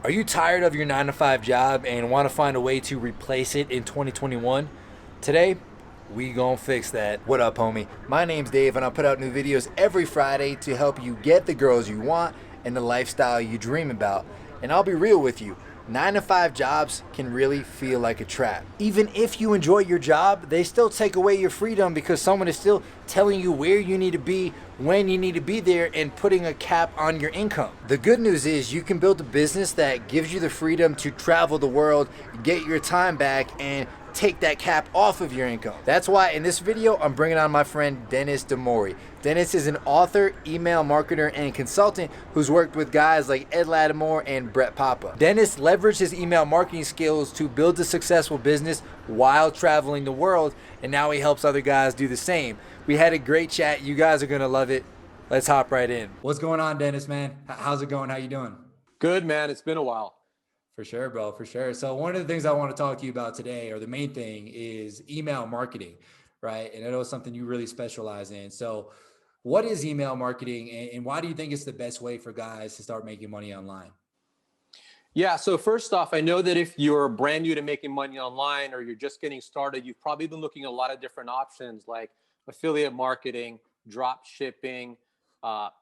Are you tired of your 9 to 5 job and want to find a way to replace it in 2021? Today, we gonna fix that. What up, homie? My name's Dave, and I put out new videos every Friday to help you get the girls you want and the lifestyle you dream about. And I'll be real with you, 9 to 5 jobs can really feel like a trap. Even if you enjoy your job, they still take away your freedom because someone is still telling you where you need to be, when you need to be there, and putting a cap on your income. The good news is you can build a business that gives you the freedom to travel the world, get your time back, and take that cap off of your income. That's why in this video, I'm bringing on my friend Dennis DeMori. Dennis is an author, email marketer, and consultant who's worked with guys like Ed Lattimore and Brett Papa. Dennis leveraged his email marketing skills to build a successful business while traveling the world, and now he helps other guys do the same. We had a great chat. You guys are gonna love it. Let's hop right in. What's going on, Dennis, man? How's it going? How you doing? Good, man. It's been a while. For sure, bro, for sure. So one of the things I want to talk to you about today, or the main thing, is email marketing, right? And I know it's something you really specialize in. So what is email marketing, and why do you think it's the best way for guys to start making money online? Yeah. So first off, I know that if you're brand new to making money online or you're just getting started, you've probably been looking at a lot of different options like affiliate marketing, drop shipping,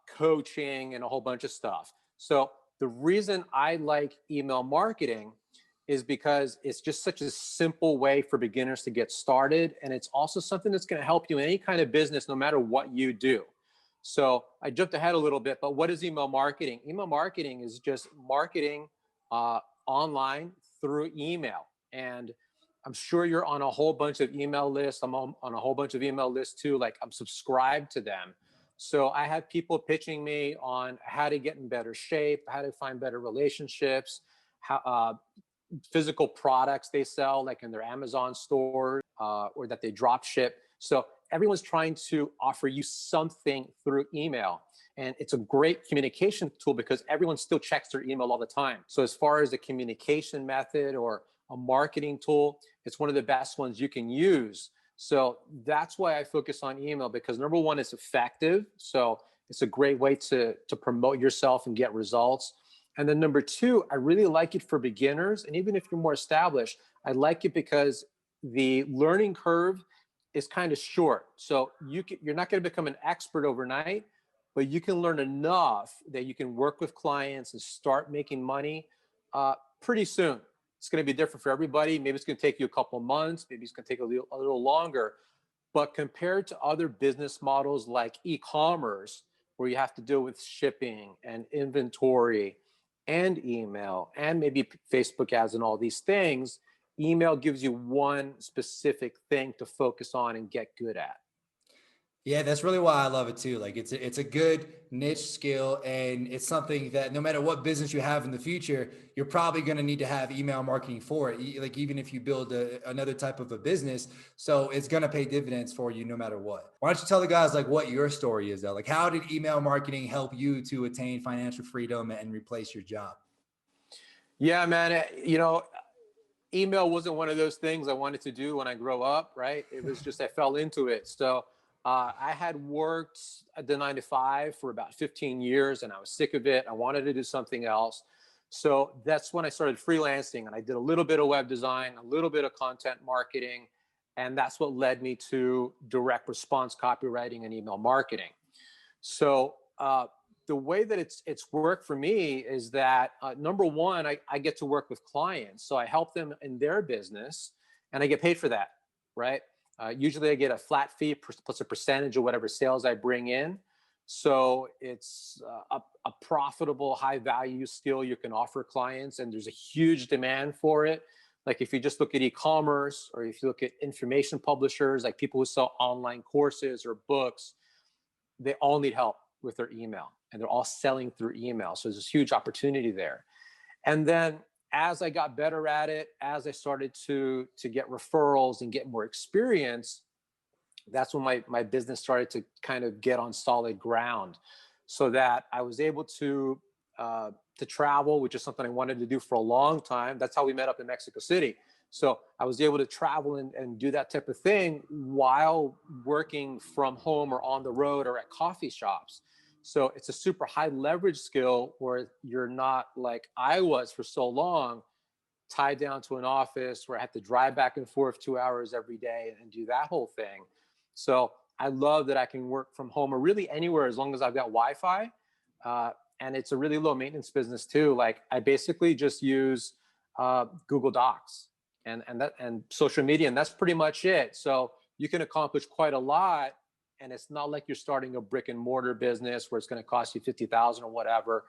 coaching, and a whole bunch of stuff. So the reason I like email marketing is because it's just such a simple way for beginners to get started. And it's also something that's going to help you in any kind of business, no matter what you do. So I jumped ahead a little bit, but what is email marketing? Email marketing is just marketing online through email. And I'm sure you're on a whole bunch of email lists. I'm on a whole bunch of email lists too. Like I'm subscribed to them. So I have people pitching me on how to get in better shape, how to find better relationships, how physical products they sell, like in their Amazon stores or that they drop ship. So everyone's trying to offer you something through email. And it's a great communication tool because everyone still checks their email all the time. So as far as a communication method or a marketing tool, it's one of the best ones you can use. So that's why I focus on email, because number one, it's effective. So it's a great way to promote yourself and get results. And then number two, I really like it for beginners. And even if you're more established, I like it because the learning curve is kind of short. So you're not going to become an expert overnight, but you can learn enough that you can work with clients and start making money pretty soon. It's going to be different for everybody. Maybe it's going to take you a couple of months. Maybe it's going to take a little longer. But compared to other business models like e-commerce, where you have to deal with shipping and inventory and email and maybe Facebook ads and all these things, email gives you one specific thing to focus on and get good at. Yeah, that's really why I love it too. Like it's a good niche skill, and it's something that no matter what business you have in the future, you're probably going to need to have email marketing for it. Like even if you build another type of a business, so it's going to pay dividends for you no matter what. Why don't you tell the guys like what your story is though? Like how did email marketing help you to attain financial freedom and replace your job? Yeah, man. Email wasn't one of those things I wanted to do when I grow up, right? It was just I fell into it. So I had worked at the 9 to 5 for about 15 years and I was sick of it. I wanted to do something else. So that's when I started freelancing and I did a little bit of web design, a little bit of content marketing. And that's what led me to direct response copywriting and email marketing. So the way that it's worked for me is that number one, I get to work with clients, so I help them in their business, and I get paid for that, right? Usually, I get a flat fee plus a percentage of whatever sales I bring in. So it's a profitable, high value skill you can offer clients, and there's a huge demand for it. Like if you just look at e-commerce, or if you look at information publishers, like people who sell online courses or books, they all need help with their email and they're all selling through email. So there's this huge opportunity there. And then as I got better at it, as I started to get referrals and get more experience, that's when my business started to kind of get on solid ground, so that I was able to travel, which is something I wanted to do for a long time. That's how we met up in Mexico City. So I was able to travel and do that type of thing while working from home or on the road or at coffee shops. So it's a super high leverage skill where you're not like I was for so long, tied down to an office where I had to drive back and forth 2 hours every day and do that whole thing. So I love that I can work from home or really anywhere as long as I've got Wi-Fi. And it's a really low maintenance business too. Like I basically just use Google Docs and social media, and that's pretty much it. So you can accomplish quite a lot, and it's not like you're starting a brick and mortar business where it's going to cost you 50,000 or whatever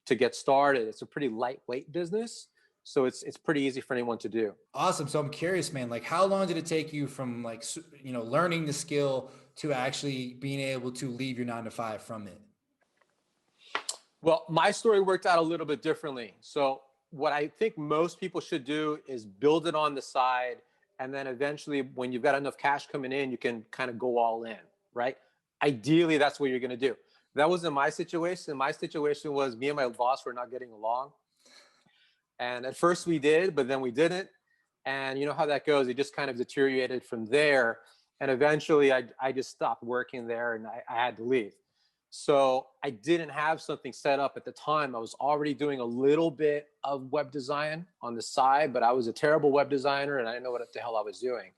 to get started. It's a pretty lightweight business, so it's pretty easy for anyone to do. Awesome. So I'm curious, man, like how long did it take you from like, learning the skill to actually being able to leave your 9 to 5 from it? Well, my story worked out a little bit differently. So what I think most people should do is build it on the side. And then eventually when you've got enough cash coming in, you can kind of go all in, right? Ideally, that's what you're going to do. That wasn't my situation. My situation was me and my boss were not getting along. And at first we did, but then we didn't. And you know how that goes. It just kind of deteriorated from there. And eventually I just stopped working there and I had to leave. So I didn't have something set up at the time. I was already doing a little bit of web design on the side, but I was a terrible web designer and I didn't know what the hell I was doing.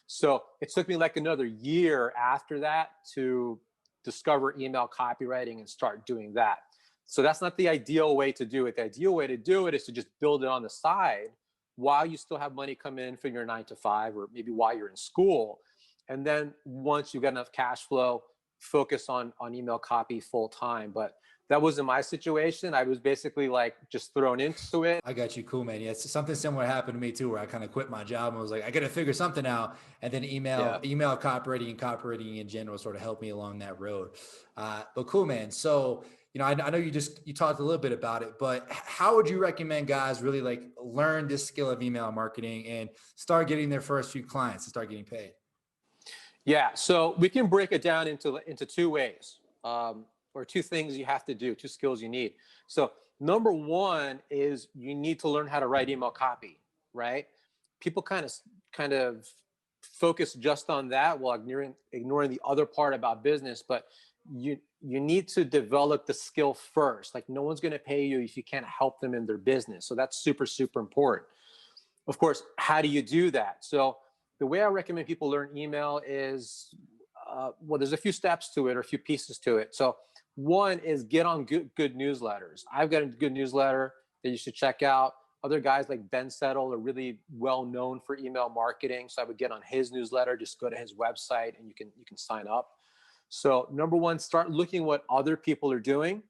So it took me like another year after that to discover email copywriting and start doing that. So that's not the ideal way to do it. The ideal way to do it is to just build it on the side while you still have money coming in for your 9 to 5, or maybe while you're in school. And then once you get enough cash flow, focus on email copy full time. But that wasn't my situation. I was basically like just thrown into it. I got you. Cool, man. Yeah, it's something similar happened to me too, where I kind of quit my job and was like, I got to figure something out. And then email copywriting and copywriting in general sort of helped me along that road. But cool, man. So, I know you talked a little bit about it, but how would you recommend guys really like learn this skill of email marketing and start getting their first few clients and start getting paid? Yeah, so we can break it down into two ways, or two things you have to do, two skills you need. So number one is you need to learn how to write email copy, right? People kind of focus just on that while ignoring the other part about business, but you need to develop the skill first. Like no one's going to pay you if you can't help them in their business. So that's super, super important. Of course, how do you do that? So the way I recommend people learn email is, there's a few steps to it or a few pieces to it. So one is get on good newsletters. I've got a good newsletter that you should check out. Other guys like Ben Settle are really well known for email marketing. So I would get on his newsletter, just go to his website and you can sign up. So number one, start looking what other people are doing.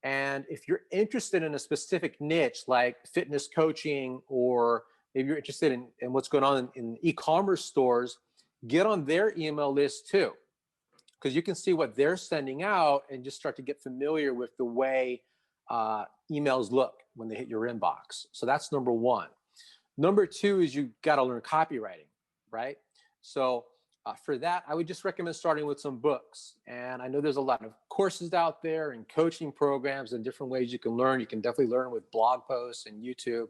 And if you're interested in a specific niche like fitness coaching, or if you're interested in what's going on in e-commerce stores, get on their email list too, because you can see what they're sending out and just start to get familiar with the way emails look when they hit your inbox. So that's number one. Number two is you got to learn copywriting, right? So for that, I would just recommend starting with some books. And I know there's a lot of courses out there and coaching programs and different ways you can learn. You can definitely learn with blog posts and YouTube.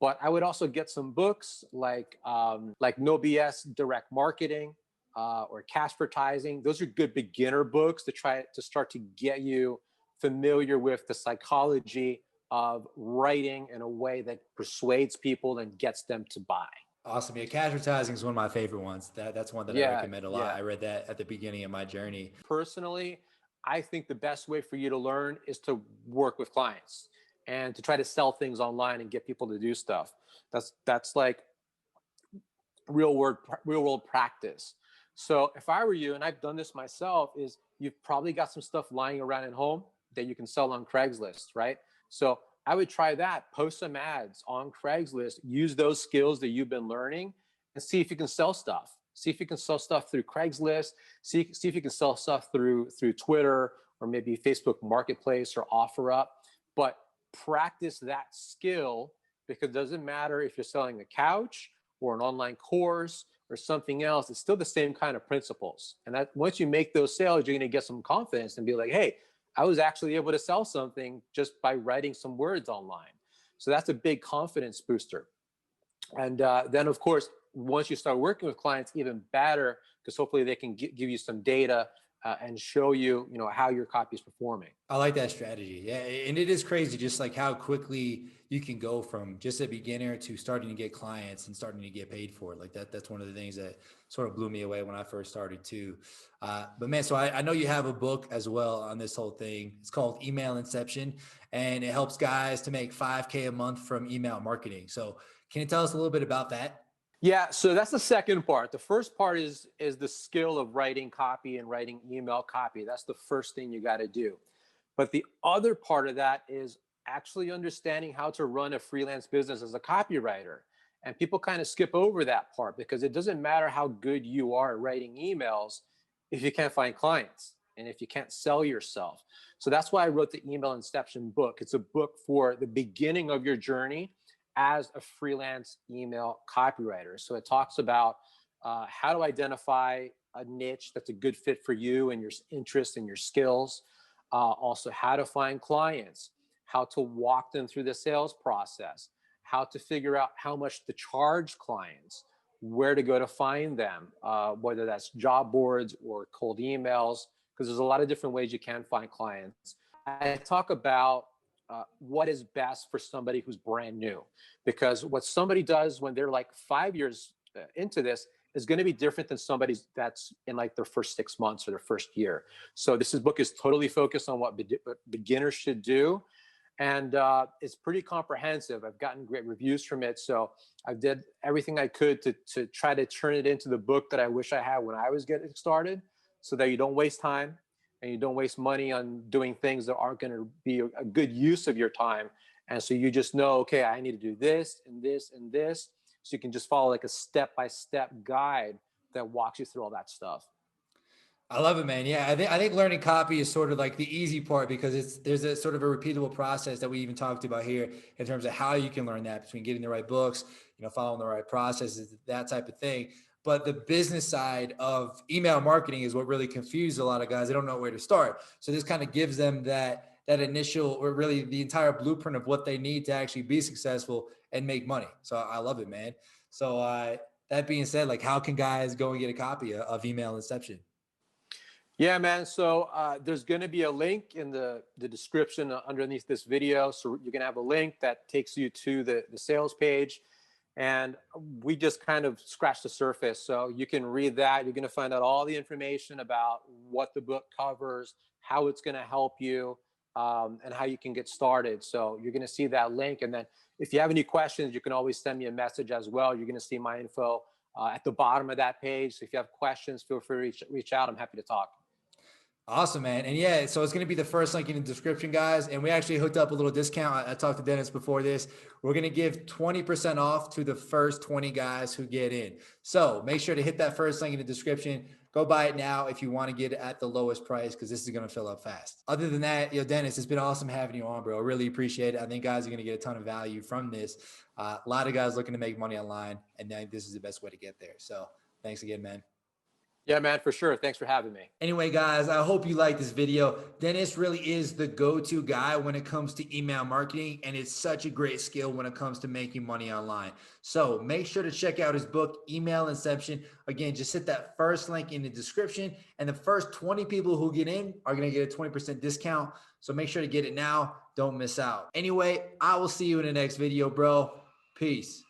But I would also get some books like No BS Direct Marketing or Cashvertising. Those are good beginner books to start to get you familiar with the psychology of writing in a way that persuades people and gets them to buy. Awesome. Yeah, Cashvertising is one of my favorite ones. That's one that I recommend a lot. I read that at the beginning of my journey. Personally, I think the best way for you to learn is to work with clients and to try to sell things online and get people to do stuff. That's like real world practice. So if I were you, and I've done this myself, is you've probably got some stuff lying around at home that you can sell on Craigslist, right? So I would try that, post some ads on Craigslist, use those skills that you've been learning and see if you can sell stuff. See if you can sell stuff through Craigslist, see if you can sell stuff through Twitter or maybe Facebook Marketplace or OfferUp. But practice that skill, because it doesn't matter if you're selling a couch or an online course or something else, it's still the same kind of principles. And that once you make those sales, you're going to get some confidence and be like, hey, I was actually able to sell something just by writing some words online. So that's a big confidence booster. And then, of course, once you start working with clients, even better, because hopefully they can give you some data and show you, how your copy is performing. I like that strategy. Yeah. And it is crazy just like how quickly you can go from just a beginner to starting to get clients and starting to get paid for it. Like that's one of the things that sort of blew me away when I first started too. But man, so I know you have a book as well on this whole thing. It's called Email Inception, and it helps guys to make 5K a month from email marketing. So can you tell us a little bit about that? Yeah, so that's the second part. The first part is the skill of writing copy and writing email copy. That's the first thing you got to do. But the other part of that is actually understanding how to run a freelance business as a copywriter. And people kind of skip over that part because it doesn't matter how good you are at writing emails if you can't find clients and if you can't sell yourself. So that's why I wrote the Email Inception book. It's a book for the beginning of your journey as a freelance email copywriter. So it talks about how to identify a niche that's a good fit for you and your interests and your skills. Also, how to find clients, how to walk them through the sales process, how to figure out how much to charge clients, where to go to find them, whether that's job boards or cold emails, because there's a lot of different ways you can find clients. I talk about what is best for somebody who's brand new, because what somebody does when they're like 5 years into this is going to be different than somebody that's in like their first 6 months or their first year. So this book is totally focused on what beginners should do. And it's pretty comprehensive. I've gotten great reviews from it. So I did everything I could to try to turn it into the book that I wish I had when I was getting started, so that you don't waste time and you don't waste money on doing things that aren't going to be a good use of your time. And so you just know, okay, I need to do this and this and this. So you can just follow like a step-by-step guide that walks you through all that stuff. I love it, man. Yeah, I think learning copy is sort of like the easy part, because there's a sort of a repeatable process that we even talked about here in terms of how you can learn that, between getting the right books, following the right processes, that type of thing. But the business side of email marketing is what really confuses a lot of guys. They don't know where to start. So this kind of gives them that initial, or really the entire blueprint of what they need to actually be successful and make money. So I love it, man. So that being said, like, how can guys go and get a copy of Email Inception? Yeah, man. So there's going to be a link in the description underneath this video. So you're going to have a link that takes you to the sales page. And we just kind of scratched the surface. So you can read that. You're going to find out all the information about what the book covers, how it's going to help you, and how you can get started. So you're going to see that link. And then if you have any questions, you can always send me a message as well. You're going to see my info at the bottom of that page. So if you have questions, feel free to reach out. I'm happy to talk. Awesome, man. And yeah, so it's going to be the first link in the description, guys. And we actually hooked up a little discount. I talked to Dennis before this. We're going to give 20% off to the first 20 guys who get in. So make sure to hit that first link in the description. Go buy it now if you want to get it at the lowest price, because this is going to fill up fast. Other than that, Dennis, it's been awesome having you on, bro. I really appreciate it. I think guys are going to get a ton of value from this. A lot of guys looking to make money online, and I think this is the best way to get there. So thanks again, man. Yeah, man, for sure. Thanks for having me. Anyway, guys, I hope you like this video. Dennis really is the go-to guy when it comes to email marketing, and it's such a great skill when it comes to making money online. So make sure to check out his book, Email Inception. Again, just hit that first link in the description, and the first 20 people who get in are going to get a 20% discount. So make sure to get it now. Don't miss out. Anyway, I will see you in the next video, bro. Peace.